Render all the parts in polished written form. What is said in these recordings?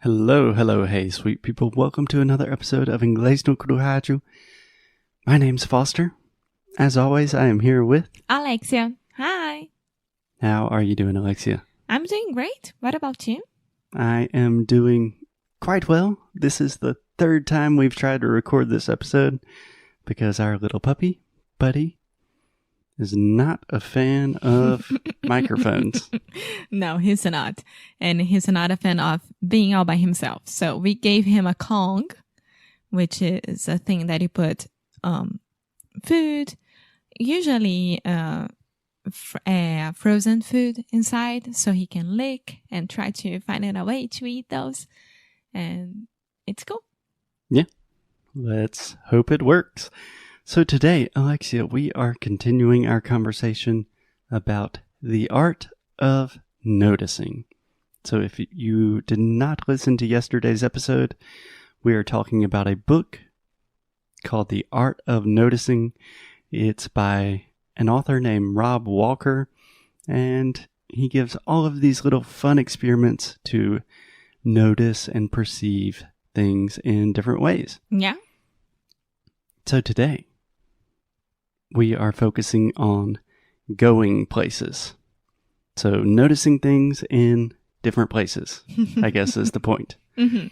Hello, hello, hey, sweet people. Welcome to another episode of Inglês, sobre, Rádio. My name's Foster. As always, I am here with... Alexia. Hi. How are you doing, Alexia? I'm doing great. What about you? I am doing quite well. This is the third time we've tried to record this episode because our little puppy, Buddy, is not a fan of microphones. No, he's not. And he's not a fan of being all by himself. So we gave him a Kong, which is a thing that you put food, usually frozen food inside so he can lick and try to find a way to eat those. And it's cool. Yeah, let's hope it works. So today, Alexia, we are continuing our conversation about the art of noticing. So if you did not listen to yesterday's episode, we are talking about a book called The Art of Noticing. It's by an author named Rob Walker, and he gives all of these little fun experiments to notice and perceive things in different ways. Yeah. So today, we are focusing on going places. So noticing things in different places, I guess is the point. Mm-hmm.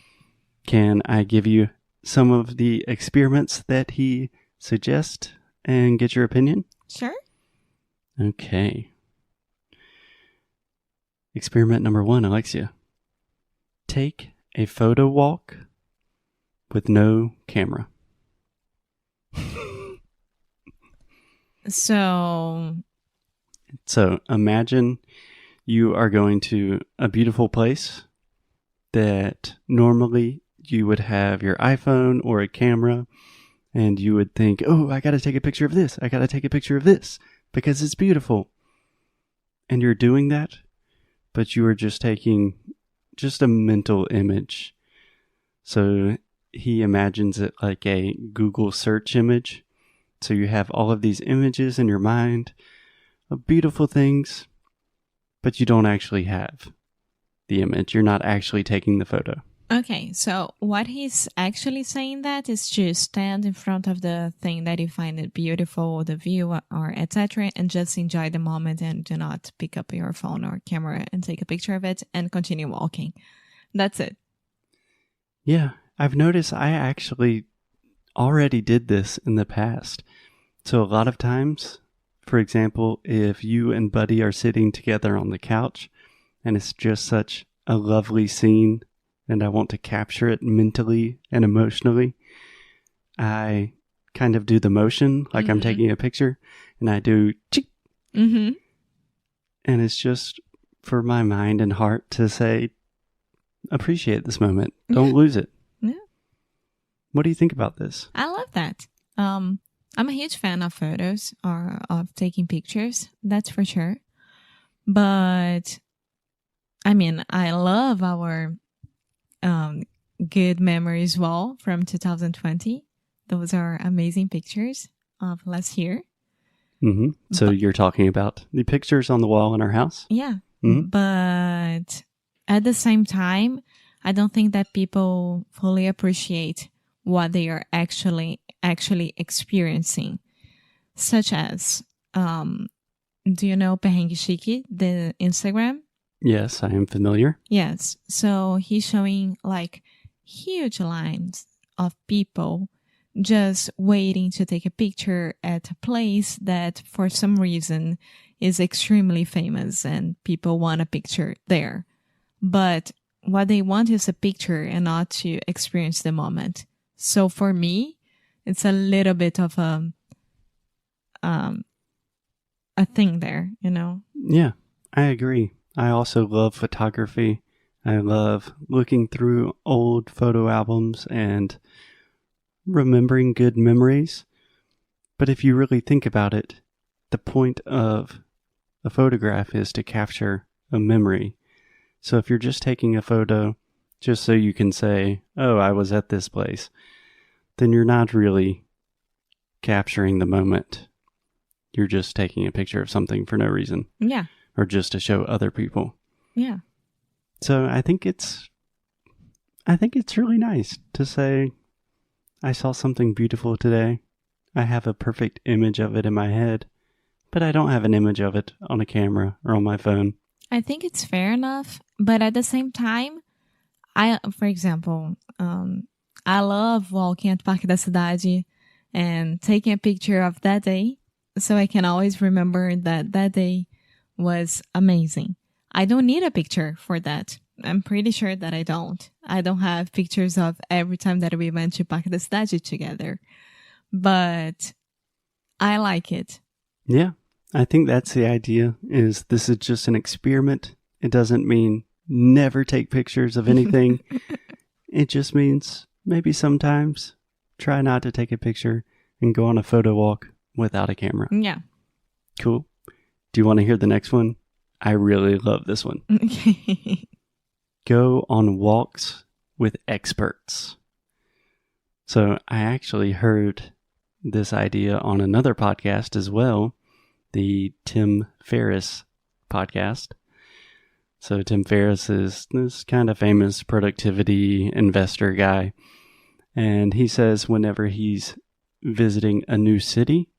Can I give you some of the experiments that he suggests and get your opinion? Sure. Okay. Experiment number 1, Alexia. Take a photo walk with no camera. So imagine you are going to a beautiful place that normally you would have your iPhone or a camera and you would think, oh, I got to take a picture of this. I got to take a picture of this because it's beautiful. And you're doing that, but you are just taking just a mental image. So he imagines it like a Google search image. So you have all of these images in your mind of beautiful things, but you don't actually have the image. You're not actually taking the photo. okay, so what he's actually saying that is to stand in front of the thing that you find it beautiful, the view or etc., and just enjoy the moment and do not pick up your phone or camera and take a picture of it and continue walking. That's it. Yeah, I've noticed I actually already did this in the past. So a lot of times, for example, if you and Buddy are sitting together on the couch and it's just such a lovely scene and I want to capture it mentally and emotionally, I kind of do the motion like I'm taking a picture and I do cheek. Mm-hmm. And it's just for my mind and heart to say, appreciate this moment. Don't lose it. Yeah. What do you think about this? I love that. I'm a huge fan of photos or of taking pictures, that's for sure. But, I mean, I love our good memories wall from 2020. Those are amazing pictures of last year. Mm-hmm. So you're talking about the pictures on the wall in our house? Yeah. Mm-hmm. But at the same time, I don't think that people fully appreciate what they are actually experiencing. Such as, do you know Perrengue Chique, the Instagram? Yes, I am familiar. Yes. So he's showing like huge lines of people just waiting to take a picture at a place that for some reason is extremely famous and people want a picture there. But what they want is a picture and not to experience the moment. So for me, it's a little bit of a thing there, you know? Yeah, I agree. I also love photography. I love looking through old photo albums and remembering good memories. But if you really think about it, the point of a photograph is to capture a memory. So if you're just taking a photo just so you can say, oh, I was at this place, then you're not really capturing the moment. You're just taking a picture of something for no reason. Yeah. Or just to show other people. Yeah. So I think it's I think it's really nice to say, I saw something beautiful today. I have a perfect image of it in my head, but I don't have an image of it on a camera or on my phone. I think it's fair enough, but at the same time, for example, I love walking at Parque da Cidade and taking a picture of that day, so I can always remember that that day was amazing. I don't need a picture for that. I'm pretty sure that I don't. I don't have pictures of every time that we went to Parque da Cidade together, but I like it. Yeah, I think that's the idea, is this is just an experiment. It doesn't mean never take pictures of anything. It just means maybe sometimes try not to take a picture and go on a photo walk without a camera. Yeah. Cool. Do you want to hear the next one? I really love this one. Go on walks with experts. So I actually heard this idea on another podcast as well, the Tim Ferriss podcast. So Tim Ferriss is this kind of famous productivity investor guy. And he says whenever he's visiting a new city,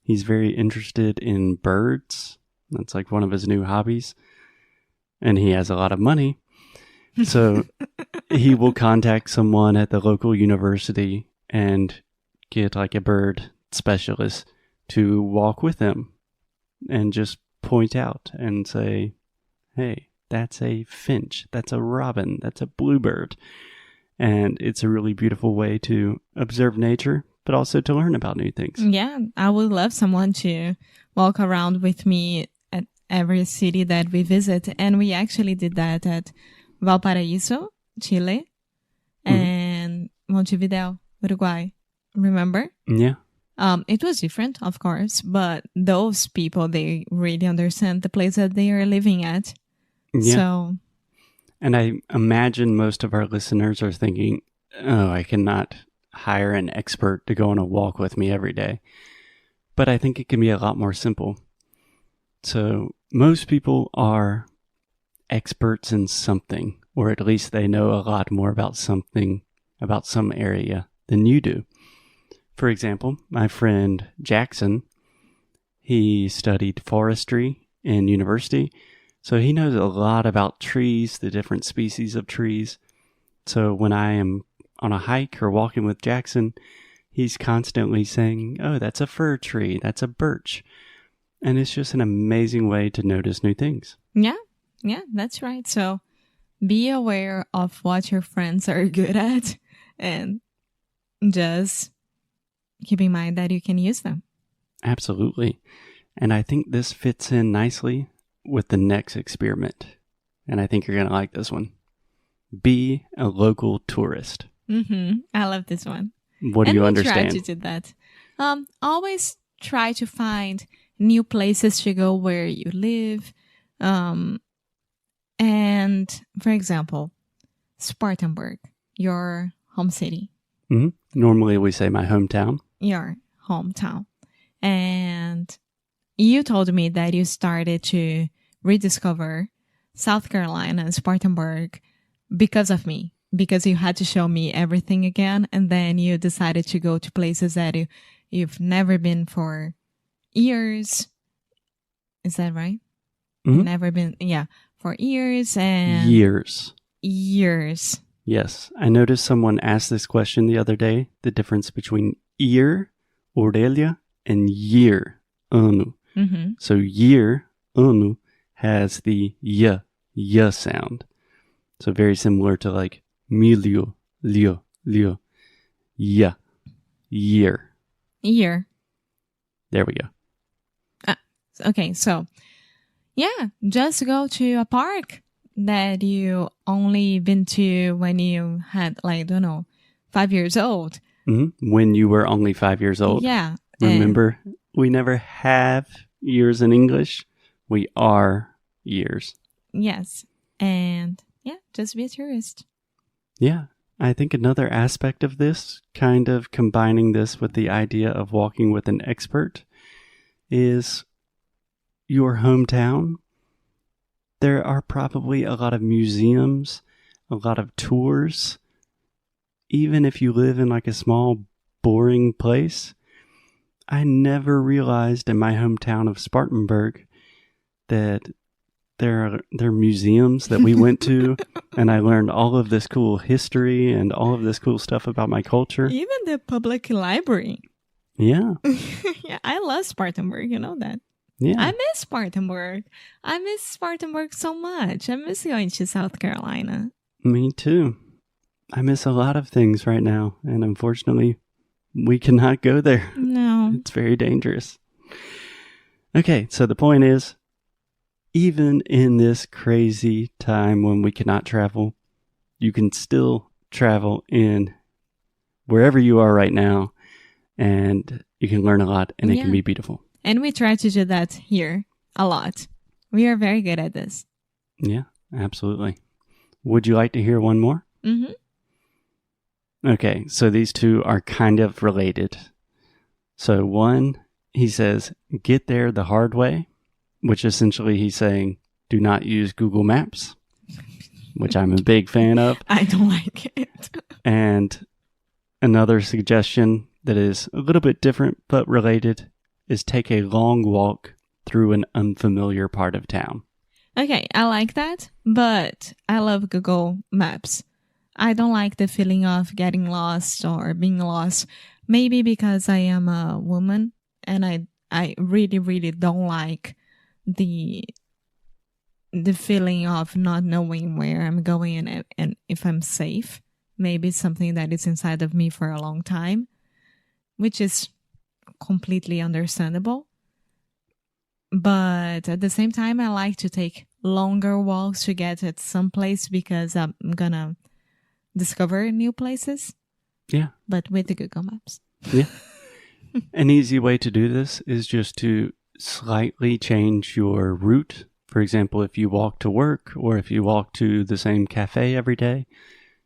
he's very interested in birds. That's like one of his new hobbies. And he has a lot of money. So he will contact someone at the local university and get like a bird specialist to walk with him and just point out and say, hey, that's a finch, that's a robin, that's a bluebird. And it's a really beautiful way to observe nature, but also to learn about new things. Yeah, I would love someone to walk around with me at every city that we visit. And we actually did that at Valparaíso, Chile, and Montevideo, Uruguay. Remember? Yeah. It was different, of course, but those people, they really understand the place that they are living at. Yeah. So, and I imagine most of our listeners are thinking, oh, I cannot hire an expert to go on a walk with me every day. But I think it can be a lot more simple. So most people are experts in something, or at least they know a lot more about something, about some area than you do. For example, my friend Jackson, he studied forestry in university, so he knows a lot about trees, the different species of trees. So when I am on a hike or walking with Jackson, he's constantly saying, oh, that's a fir tree, that's a birch. And it's just an amazing way to notice new things. Yeah, that's right. So be aware of what your friends are good at and just keep in mind that you can use them. Absolutely. And I think this fits in nicely with the next experiment. And I think you're going to like this one. Be a local tourist. I love this one. What do you understand? Try to do that. Always try to find new places to go where you live. And for example, Spartanburg, your home city. Normally we say my hometown. Your hometown. And you told me that you started to rediscover South Carolina and Spartanburg because of me, because you had to show me everything again. And then you decided to go to places that you've never been for years. Is that right? Never been, for years and... Years. Yes. I noticed someone asked this question the other day, the difference between ear, orelha, and year, ano. So year, ano, has the y sound. So very similar to like milho, lio, ya, year. There we go. Okay, so just go to a park that you only been to when you had 5 years old. When you were only 5 years old. Yeah. Remember, we never have years in English. We are years. Yes. And just be a tourist. Yeah. I think another aspect of this, kind of combining this with the idea of walking with an expert, is your hometown. There are probably a lot of museums, a lot of tours even if you live in like a small, boring place, I never realized in my hometown of Spartanburg that there are museums that we went to, and I learned all of this cool history and all of this cool stuff about my culture. Even the public library. Yeah. Yeah, I love Spartanburg. You know that. Yeah. I miss Spartanburg. I miss Spartanburg so much. I miss going to South Carolina. Me too. I miss a lot of things right now, and unfortunately, we cannot go there. No. It's very dangerous. Okay, so the point is, even in this crazy time when we cannot travel, you can still travel in wherever you are right now, and you can learn a lot, and it can be beautiful. And we try to do that here a lot. We are very good at this. Yeah, absolutely. Would you like to hear one more? Mm-hmm. Okay, so these two are kind of related. So one, he says, get there the hard way, which essentially he's saying, do not use Google Maps, which I'm a big fan of. I don't like it. And another suggestion that is a little bit different but related is take a long walk through an unfamiliar part of town. Okay, I like that, but I love Google Maps. I don't like the feeling of getting lost or being lost. Maybe because I am a woman and I really, really don't like the feeling of not knowing where I'm going and if I'm safe. Maybe it's something that is inside of me for a long time, which is completely understandable. But at the same time, I like to take longer walks to get at some place because I'm gonna discover new places. Yeah. But with the Google Maps. Yeah. An easy way to do this is just to slightly change your route. For example, if you walk to work or if you walk to the same cafe every day,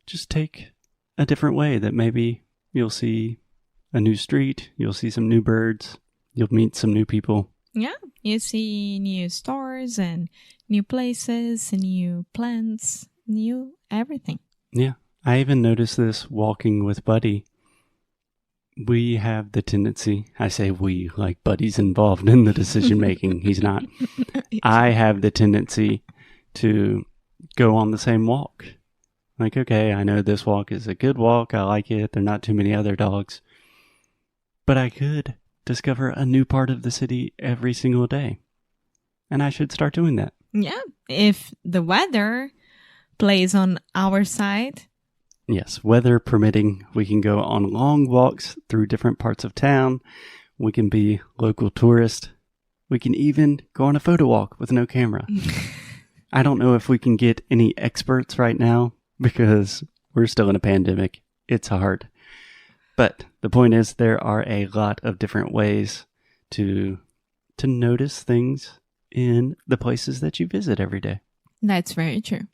just take a different way that maybe you'll see a new street, you'll see some new birds, you'll meet some new people. Yeah, you see new stores and new places, new plants, new everything. Yeah, I even noticed this walking with Buddy. We have the tendency, I say we, like Buddy's involved in the decision making. He's not. I have the tendency to go on the same walk. Like, okay, I know this walk is a good walk. I like it. There are not too many other dogs. But I could discover a new part of the city every single day. And I should start doing that. Yeah, if the weather plays on our side. Yes, weather permitting, we can go on long walks through different parts of town. We can be local tourists. We can even go on a photo walk with no camera. I don't know if we can get any experts right now because we're still in a pandemic. It's hard. But the point is there are a lot of different ways to notice things in the places that you visit every day. That's very true.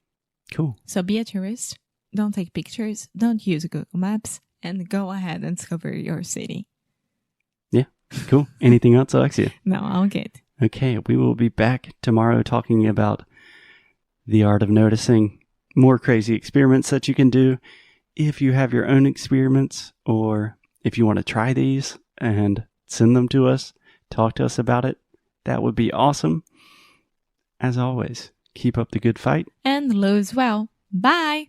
Cool. So be a tourist. Don't take pictures. Don't use Google Maps. And go ahead and discover your city. Yeah. Cool. Anything else, Alexia? No, I'll get. Okay. We will be back tomorrow talking about the art of noticing, more crazy experiments that you can do. If you have your own experiments or if you want to try these and send them to us, talk to us about it, that would be awesome. As always, keep up the good fight. And lose well. Bye.